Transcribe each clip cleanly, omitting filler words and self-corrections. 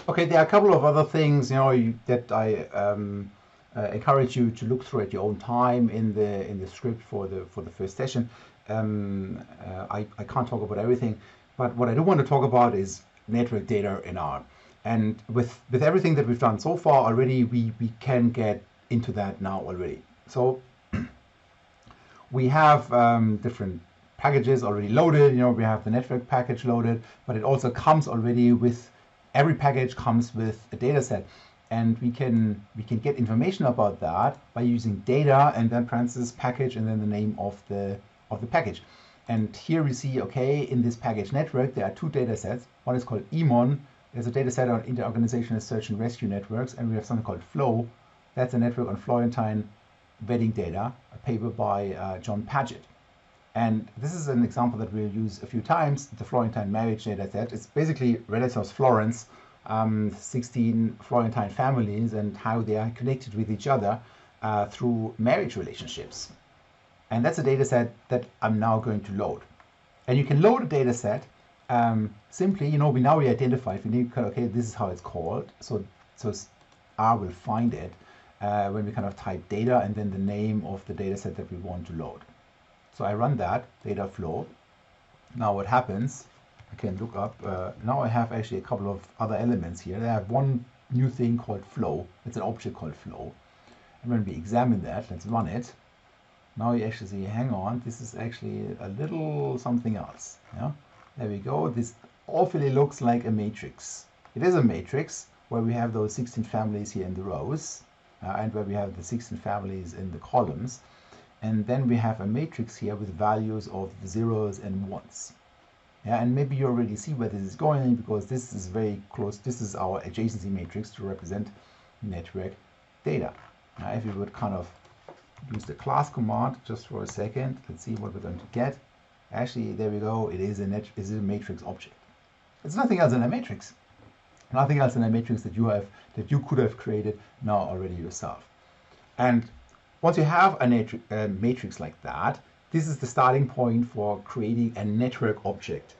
Okay, there are a couple of other things, that I encourage you to look through at your own time in the script for the first session. I can't talk about everything, but what I do want to talk about is network data in R. And with everything that we've done so far already, we can get into that now already. So we have different packages already loaded. We have the network package loaded, but it also comes already with every package comes with a data set, and we can get information about that by using data and then parentheses package and then the name of the package. And here we see, okay, in this package network there are two data sets. One is called EMON. There's a data set on inter-organizational search and rescue networks, and we have something called FLOW. That's a network on Florentine wedding data, a paper by John Paget. And this is an example that we'll use a few times, the Florentine marriage data set. It's basically Renaissance Florence, 16 Florentine families and how they are connected with each other through marriage relationships. And that's a data set that I'm now going to load. And you can load a data set simply, we identified, we need, okay, this is how it's called. So R will find it when we kind of type data and then the name of the data set that we want to load. So I run that data flow. Now what happens, I can look up, now I have actually a couple of other elements here. I have one new thing called flow. It's an object called flow. And when we examine that, let's run it. Now you actually see, hang on, this is actually a little something else. Yeah, there we go. This awfully looks like a matrix. It is a matrix where we have those 16 families here in the rows and where we have the 16 families in the columns. And then we have a matrix here with values of zeros and ones. Yeah, and maybe you already see where this is going because this is very close. This is our adjacency matrix to represent network data. Now, if we would kind of use the class command just for a second, let's see what we're going to get. Actually, there we go. It is a matrix object. It's nothing else than a matrix. Nothing else than a matrix that you could have created now already yourself. And once you have a matrix like that, this is the starting point for creating a network object.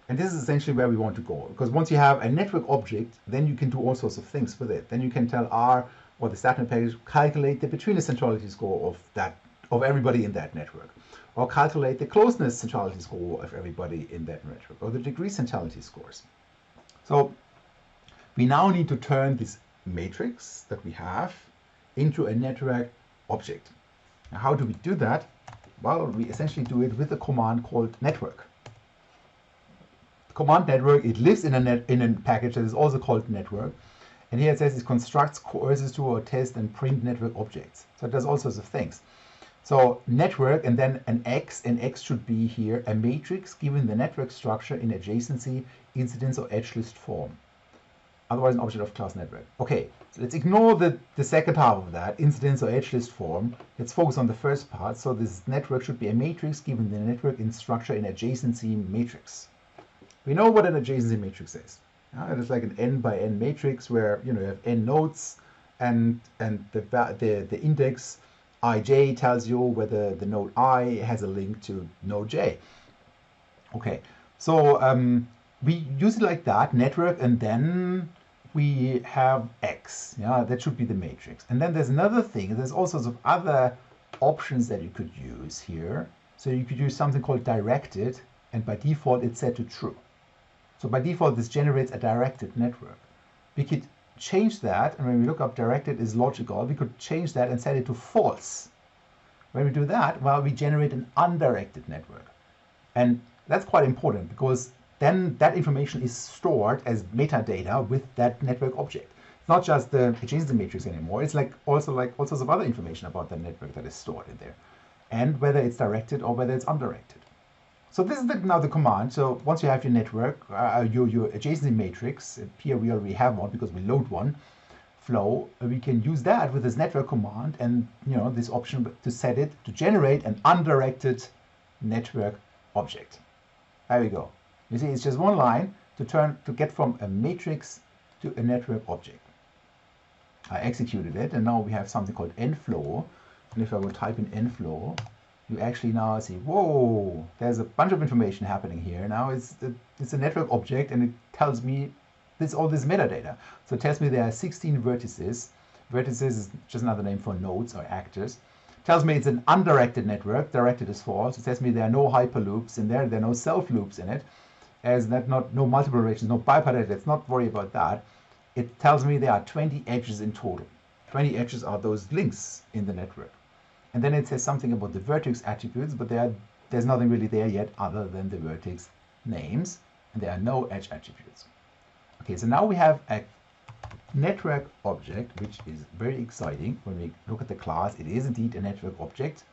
And this is essentially where we want to go. Because once you have a network object, then you can do all sorts of things with it. Then you can tell R or the StatNet package, calculate the betweenness centrality score of everybody in that network. Or calculate the closeness centrality score of everybody in that network. Or the degree centrality scores. So we now need to turn this matrix that we have into a network object. Now, how do we do that? Well, we essentially do it with a command called network. The command network, it lives in a package that is also called network. And here it says it constructs, coerces to, or test and print network objects. So it does all sorts of things. So network and then an X, and X should be here a matrix given the network structure in adjacency, incidence, or edge list form. Otherwise an object of class network. Okay, so let's ignore the second half of that, incidence or edge list form. Let's focus on the first part. So this network should be a matrix given the network in structure in adjacency matrix. We know what an adjacency matrix is. It is like an n by n matrix where you have n nodes and the index ij tells you whether the node I has a link to node j. Okay, so we use it like that, network, and then we have X. Yeah, that should be the matrix. And then there's another thing. There's all sorts of other options that you could use here. So you could use something called directed, and by default it's set to true. So by default this generates a directed network. We could change that, and when we look up directed is logical, we could change that and set it to false. When we do that, well, we generate an undirected network. And that's quite important because then that information is stored as metadata with that network object. It's not just the adjacency matrix anymore. It's also all sorts of other information about the network that is stored in there, and whether it's directed or whether it's undirected. So this is now the command. So once you have your network, your adjacency matrix, here we already have one because we load one, flow, we can use that with this network command and this option to set it to generate an undirected network object. There we go. You see, it's just one line to get from a matrix to a network object. I executed it, and now we have something called nflow. And if I would type in nflow, you actually now see, whoa, there's a bunch of information happening here. Now it's a network object, and it tells me all this metadata. So it tells me there are 16 vertices. Vertices is just another name for nodes or actors. Tells me it's an undirected network. Directed is false. It tells me there are no hyperloops in there. There are no self loops in it. As that no multiple relations, no bipartite. Let's not worry about that. It tells me there are 20 edges in total. 20 edges are those links in the network. And then it says something about the vertex attributes, but there's nothing really there yet other than the vertex names, and there are no edge attributes. Okay, so now we have a network object, which is very exciting. When we look at the class, it is indeed a network object,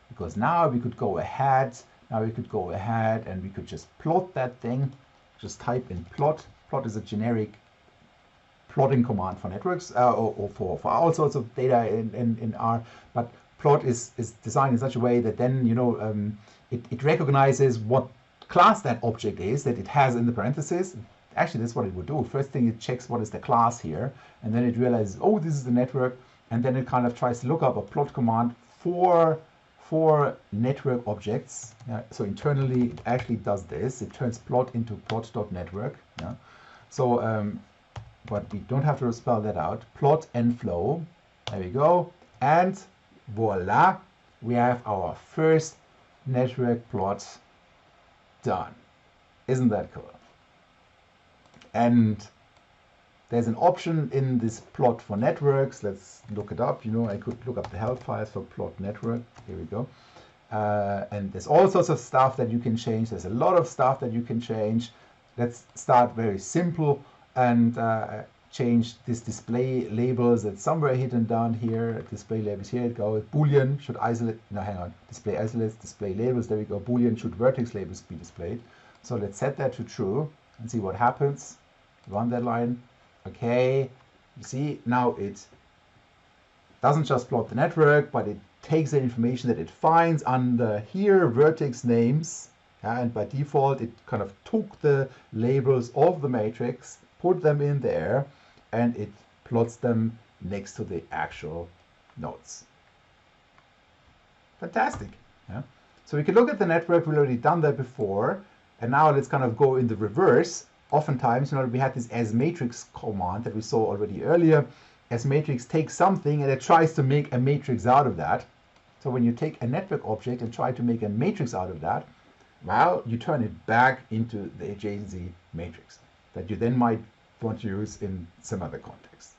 because now we could go ahead, and we could just plot that thing. Just type in plot. Plot is a generic plotting command for networks, or for all sorts of data in R, but plot is designed in such a way that then, you know, it recognizes what class that object is that it has in the parentheses. Actually, that's what it would do. First thing, it checks what is the class here, and then it realizes, oh, this is the network, and then it kind of tries to look up a plot command for network objects. So internally, it actually does this. It turns plot into plot.network. Yeah? So, but we don't have to spell that out. Plot and flow. There we go. And voila, we have our first network plot done. Isn't that cool? And there's an option in this plot for networks. Let's look it up. You know, I could look up the help files for plot network. Here we go. And there's all sorts of stuff that you can change. There's a lot of stuff that you can change. Let's start very simple and change this display labels. It's somewhere hidden down here. Display labels, here it goes. Boolean should isolate. No, hang on. Display isolates, display labels. There we go. Boolean should vertex labels be displayed. So let's set that to true and see what happens. Run that line. Okay. You see, now it doesn't just plot the network, but it takes the information that it finds under here, vertex names. And by default, it kind of took the labels of the matrix, put them in there, and it plots them next to the actual nodes. Fantastic. Yeah? So we can look at the network. We've already done that before. And now let's kind of go in the reverse. Oftentimes, you know, we had this asMatrix command that we saw already earlier. asMatrix takes something and it tries to make a matrix out of that. So when you take a network object and try to make a matrix out of that, well, you turn it back into the adjacency matrix that you then might want to use in some other context.